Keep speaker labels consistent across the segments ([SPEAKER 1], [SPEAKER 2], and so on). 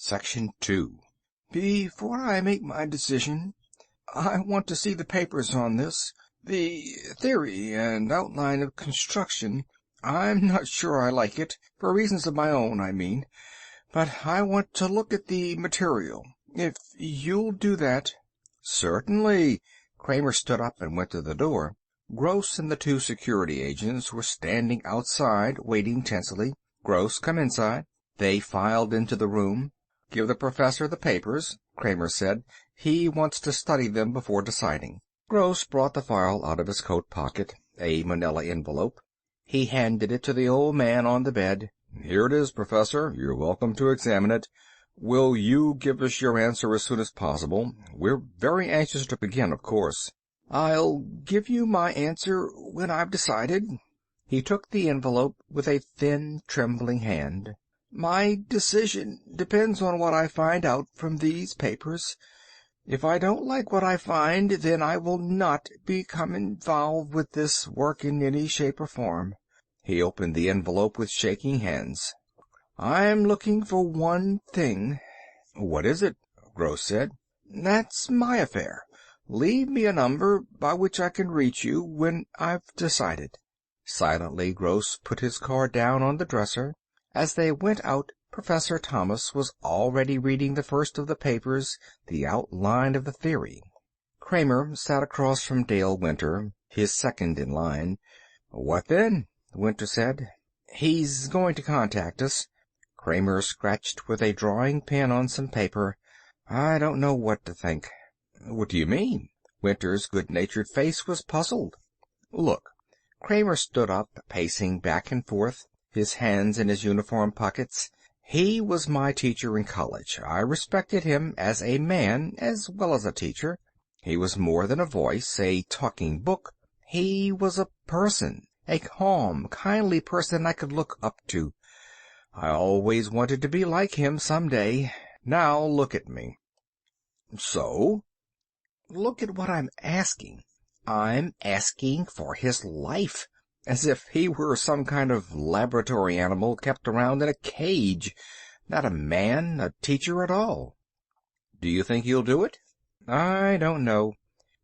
[SPEAKER 1] Section 2.
[SPEAKER 2] Before I make my decision, I want to see the papers on this. The theory and outline of construction. I'm not sure I like it, for reasons of my own, I mean. But I want to look at the material. If you'll do that.
[SPEAKER 1] Certainly. Kramer stood up and went to the door. Gross and the two security agents were standing outside, waiting tensely. Gross, come inside. They filed into the room. Give the professor the papers, Kramer said. He wants to study them before deciding. Gross brought the file out of his coat pocket, a manila envelope. He handed it to the old man on the bed. Here it is, Professor. You're welcome to examine it. Will you give us your answer as soon as possible? We're very anxious to begin, of course.
[SPEAKER 2] I'll give you my answer when I've decided.
[SPEAKER 1] He took the envelope with a thin, trembling hand.
[SPEAKER 2] My decision depends on what I find out from these papers. If I don't like what I find, then I will not become involved with this work in any shape or form.
[SPEAKER 1] He opened the envelope with shaking hands.
[SPEAKER 2] I'm looking for one thing.
[SPEAKER 1] What is it? Gross said.
[SPEAKER 2] That's my affair. Leave me a number by which I can reach you when I've decided.
[SPEAKER 1] Silently, Gross put his card down on the dresser. As they went out, Professor Thomas was already reading the first of the papers, the outline of the theory. Kramer sat across from Dale Winter, his second in line. What then? Winter said. He's going to contact us. Kramer scratched with a drawing pen on some paper. I don't know what to think. What do you mean? Winter's good-natured face was puzzled. Look. Kramer stood up, pacing back and forth, his hands in his uniform pockets. He was my teacher in college. I respected him as a man as well as a teacher. He was more than a voice, a talking book. He was a person, a calm, kindly person I could look up to. I always wanted to be like him some day. Now look at me. So? Look at what I'm asking. I'm asking for his life, as if he were some kind of laboratory animal kept around in a cage, not a man, a teacher at all. Do you think he'll do it? I don't know.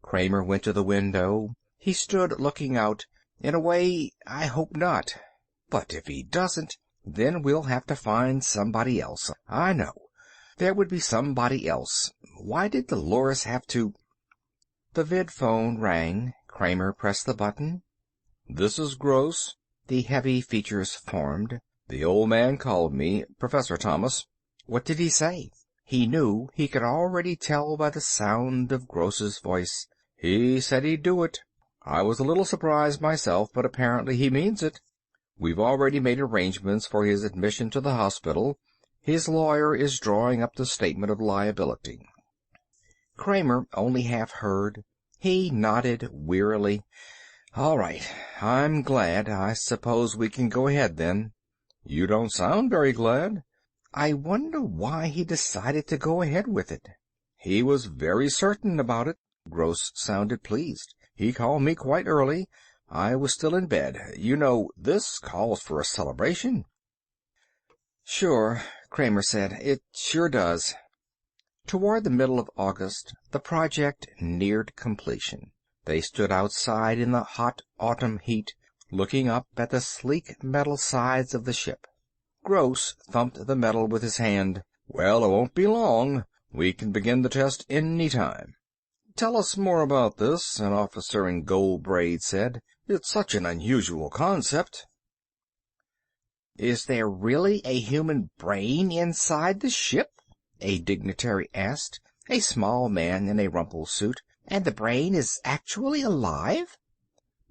[SPEAKER 1] Kramer went to the window. He stood looking out. In a way, I hope not. But if he doesn't, then we'll have to find somebody else. I know. There would be somebody else. Why did Dolores have to... The vidphone rang. Kramer pressed the button. This is Gross. The heavy features formed. The old man called me, Professor Thomas. What did he say? He knew. He could already tell by the sound of Gross's voice. He said he'd do it. I was a little surprised myself, but apparently he means it. We've already made arrangements for his admission to the hospital. His lawyer is drawing up the statement of liability. Kramer only half heard. He nodded wearily. All right. I'm glad. I suppose we can go ahead, then. You don't sound very glad. I wonder why he decided to go ahead with it. He was very certain about it. Gross sounded pleased. He called me quite early. I was still in bed. You know, this calls for a celebration. Sure, Kramer said. It sure does. Toward the middle of August, the project neared completion. They stood outside in the hot autumn heat, looking up at the sleek metal sides of the ship. Gross thumped the metal with his hand. Well, it won't be long. We can begin the test any time. Tell us more about this, an officer in gold braid said. It's such an unusual concept. Is there really a human brain inside the ship? A dignitary asked, a small man in a rumpled suit. And the brain is actually alive?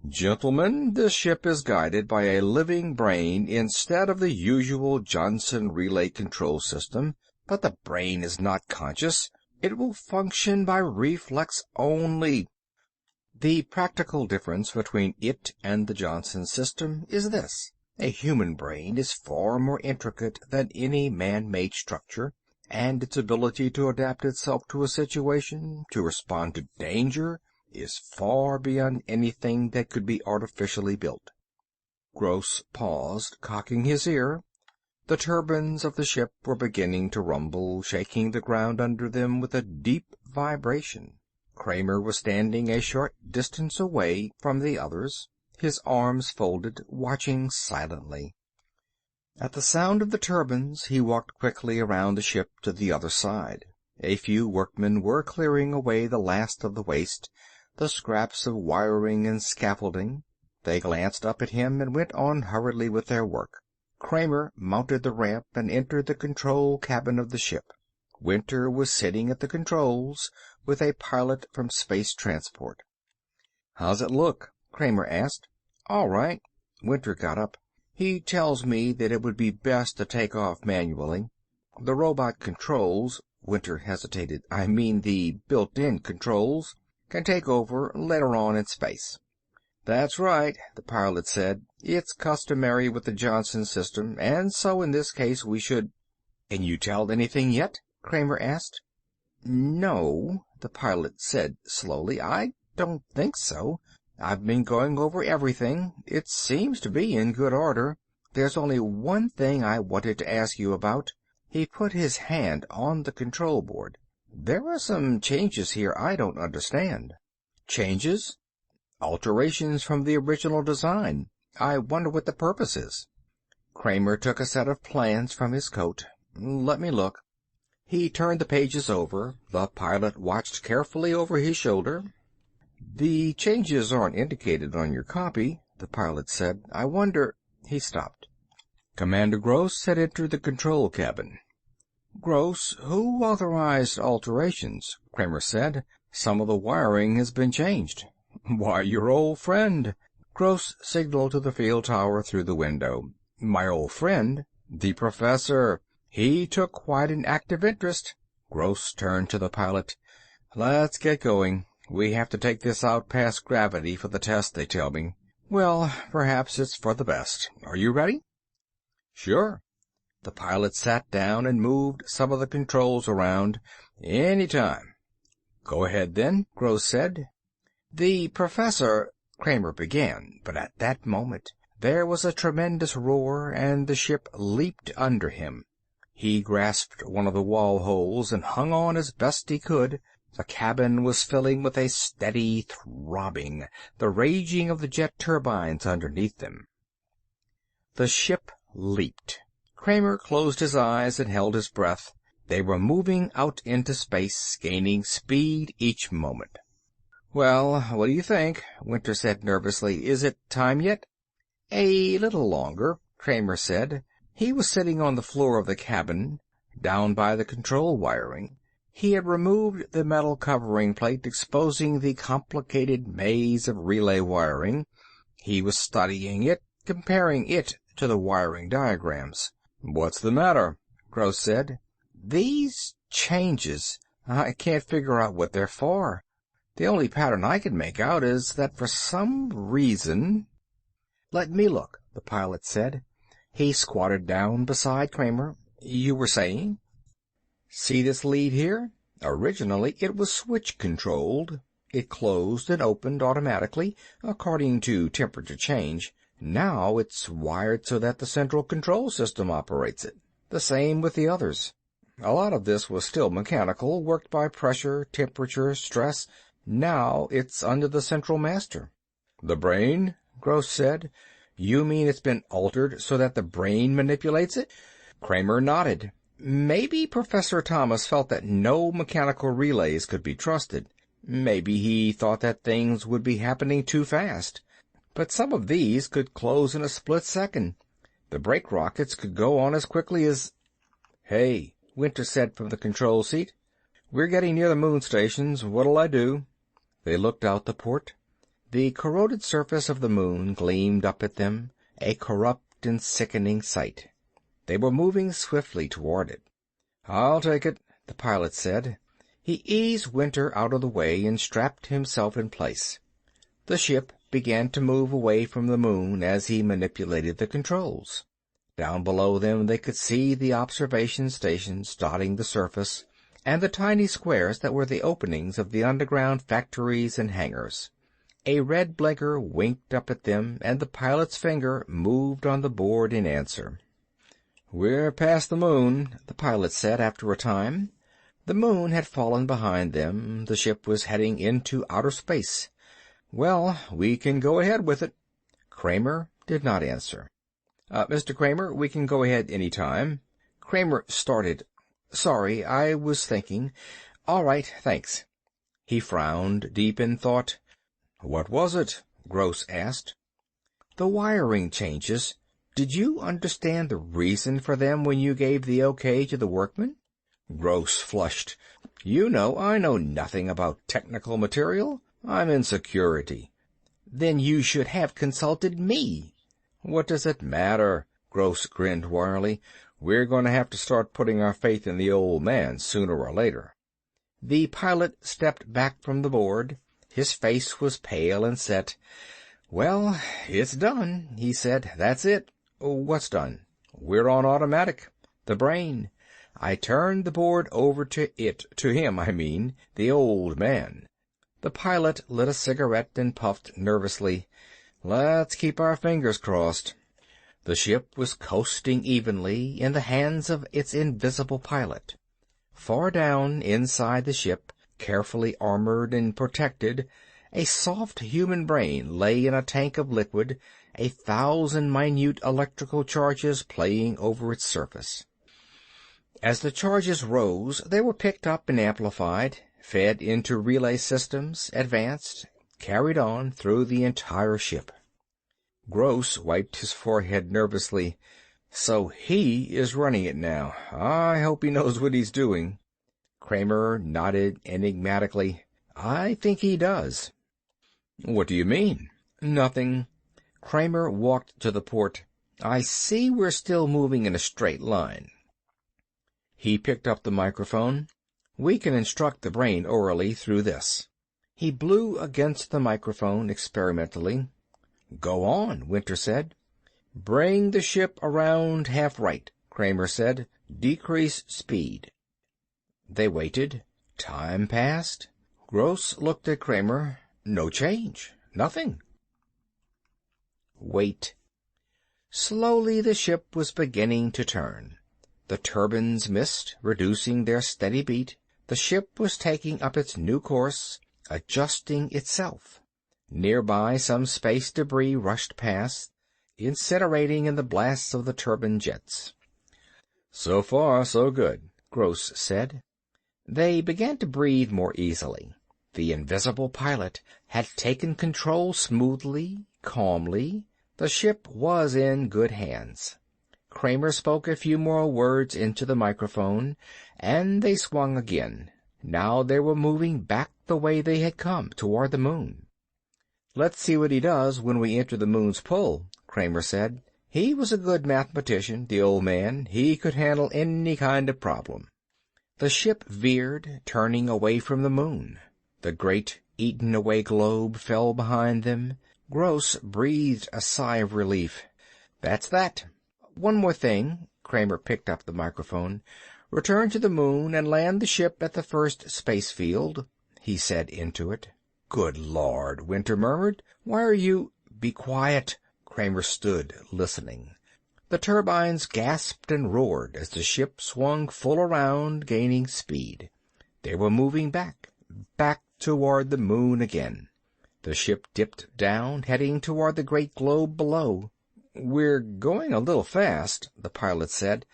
[SPEAKER 1] Gentlemen, this ship is guided by a living brain instead of the usual Johnson relay control system, but the brain is not conscious. It will function by reflex only. The practical difference between it and the Johnson system is this. A human brain is far more intricate than any man-made structure, and its ability to adapt itself to a situation, to respond to danger, is far beyond anything that could be artificially built. Gross paused, cocking his ear. The turbines of the ship were beginning to rumble, shaking the ground under them with a deep vibration. Kramer was standing a short distance away from the others, his arms folded, watching silently. At the sound of the turbines, he walked quickly around the ship to the other side. A few workmen were clearing away the last of the waste, the scraps of wiring and scaffolding. They glanced up at him and went on hurriedly with their work. Kramer mounted the ramp and entered the control cabin of the ship. Winter was sitting at the controls with a pilot from space transport. "How's it look?" Kramer asked. "All right." Winter got up. "He tells me that it would be best to take off manually. The robot controls," Winter hesitated, "I mean the built-in controls, can take over later on in space." "That's right," the pilot said. "It's customary with the Johnson system, and so in this case we should—" "Can you tell anything yet?" Kramer asked. "No," the pilot said slowly. "I don't think so. I've been going over everything. It seems to be in good order. There's only one thing I wanted to ask you about." He put his hand on the control board. "There are some changes here I don't understand." "Changes?" "Alterations from the original design. I wonder what the purpose is." Kramer took a set of plans from his coat. "Let me look." He turned the pages over. The pilot watched carefully over his shoulder. "The changes aren't indicated on your copy," the pilot said. "I wonder—" He stopped. Commander Gross had entered the control cabin. "Gross, who authorized alterations?" Kramer said. "Some of the wiring has been changed." "Why, your old friend." Gross signaled to the field tower through the window. "My old friend?" "The professor. He took quite an active interest." Gross turned to the pilot. "Let's get going. We have to take this out past gravity for the test, they tell me. Well, perhaps it's for the best. Are you ready?" "Sure." The pilot sat down and moved some of the controls around. "Any time." "Go ahead, then," Gross said. "The professor—" Kramer began, but at that moment there was a tremendous roar, and the ship leaped under him. He grasped one of the wall holes and hung on as best he could. The cabin was filling with a steady throbbing, the raging of the jet turbines underneath them. The ship leaped. Kramer closed his eyes and held his breath. They were moving out into space, gaining speed each moment. "Well, what do you think?" Winter said nervously. "Is it time yet?" "A little longer," Kramer said. He was sitting on the floor of the cabin, down by the control wiring. He had removed the metal covering plate, exposing the complicated maze of relay wiring. He was studying it, comparing it to the wiring diagrams. "What's the matter?" Gross said. "These changes. I can't figure out what they're for. The only pattern I can make out is that for some reason—" "Let me look," the pilot said. He squatted down beside Kramer. "You were saying?" "See this lead here? Originally it was switch-controlled. It closed and opened automatically, according to temperature change. Now it's wired so that the central control system operates it. The same with the others. A lot of this was still mechanical, worked by pressure, temperature, stress. Now it's under the central master." "The brain?" Gross said. "You mean it's been altered so that the brain manipulates it?" Kramer nodded. "Maybe Professor Thomas felt that no mechanical relays could be trusted. Maybe he thought that things would be happening too fast. But some of these could close in a split second. The brake rockets could go on as quickly as—" "Hey," Winter said from the control seat. "We're getting near the moon stations. What'll I do?" They looked out the port. The corroded surface of the moon gleamed up at them, a corrupt and sickening sight. They were moving swiftly toward it. "I'll take it," the pilot said. He eased Winter out of the way and strapped himself in place. The ship began to move away from the moon as he manipulated the controls. Down below them they could see the observation stations dotting the surface, and the tiny squares that were the openings of the underground factories and hangars. A red blinker winked up at them, and the pilot's finger moved on the board in answer. "We're past the moon," the pilot said after a time. The moon had fallen behind them. The ship was heading into outer space. "Well, we can go ahead with it." Kramer did not answer. "Mr. Kramer, we can go ahead any time." Kramer started. "Sorry, I was thinking. All right, thanks." He frowned, deep in thought. "What was it?" Gross asked. "The wiring changes. Did you understand the reason for them when you gave the okay to the workmen?" Gross flushed. "You know, I know nothing about technical material. I'm in security." "Then you should have consulted me." "What does it matter?" Gross grinned wryly. "We're going to have to start putting our faith in the old man sooner or later." The pilot stepped back from the board. His face was pale and set. "Well, it's done," he said. "That's it." "What's done?" "We're on automatic. The brain. I turned the board over to him, I mean, the old man." The pilot lit a cigarette and puffed nervously. "Let's keep our fingers crossed." The ship was coasting evenly in the hands of its invisible pilot. Far down inside the ship, carefully armored and protected, a soft human brain lay in a tank of liquid, 1,000 minute electrical charges playing over its surface. As the charges rose, they were picked up and amplified, fed into relay systems, advanced, carried on through the entire ship. Gross wiped his forehead nervously. "So he is running it now. I hope he knows what he's doing." Kramer nodded enigmatically. "I think he does." "What do you mean?" "Nothing." Kramer walked to the port. "I see we're still moving in a straight line." He picked up the microphone. "We can instruct the brain orally through this." He blew against the microphone experimentally. "Go on," Winter said. "Bring the ship around half right," Kramer said. "Decrease speed." They waited. Time passed. Gross looked at Kramer. No change. Nothing. Wait. Slowly the ship was beginning to turn. The turbines missed, reducing their steady beat. The ship was taking up its new course, adjusting itself. Nearby, some space debris rushed past, incinerating in the blasts of the turbine jets. "So far, so good," Gross said. They began to breathe more easily. The invisible pilot had taken control smoothly, calmly. The ship was in good hands. Kramer spoke a few more words into the microphone, and they swung again. Now they were moving back the way they had come, toward the moon. "Let's see what he does when we enter the moon's pull," Kramer said. He was a good mathematician, the old man. He could handle any kind of problem. The ship veered, turning away from the moon. The great, eaten-away globe fell behind them. Gross breathed a sigh of relief. "That's that. One more thing." Kramer picked up the microphone. "Return to the moon and land the ship at the first space field," he said into it. "Good Lord," Winter murmured. "Why are you—" "Be quiet." Kramer stood, listening. The turbines gasped and roared as the ship swung full around, gaining speed. They were moving back toward the moon again. The ship dipped down, heading toward the great globe below. "We're going a little fast," the pilot said.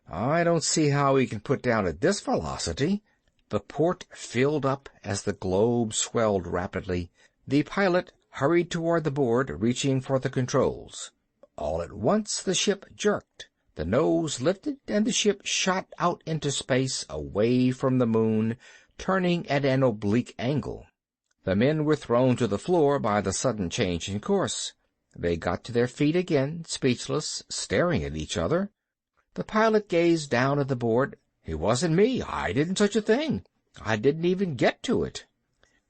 [SPEAKER 1] "I don't see how we can put down at this velocity." The port filled up as the globe swelled rapidly. The pilot hurried toward the board, reaching for the controls. All at once the ship jerked. The nose lifted, and the ship shot out into space, away from the moon, turning at an oblique angle. The men were thrown to the floor by the sudden change in course. They got to their feet again, speechless, staring at each other. The pilot gazed down at the board. "It wasn't me. I didn't touch a thing. I didn't even get to it."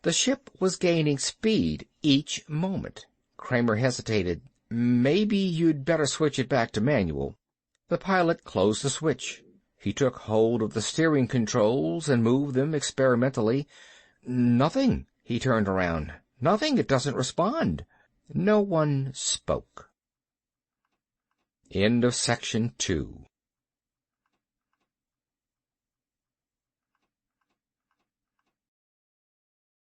[SPEAKER 1] The ship was gaining speed each moment. Kramer hesitated. "Maybe you'd better switch it back to manual." The pilot closed the switch. He took hold of the steering controls and moved them experimentally. "Nothing." He turned around. "Nothing. It doesn't respond." No one spoke. End of section 2.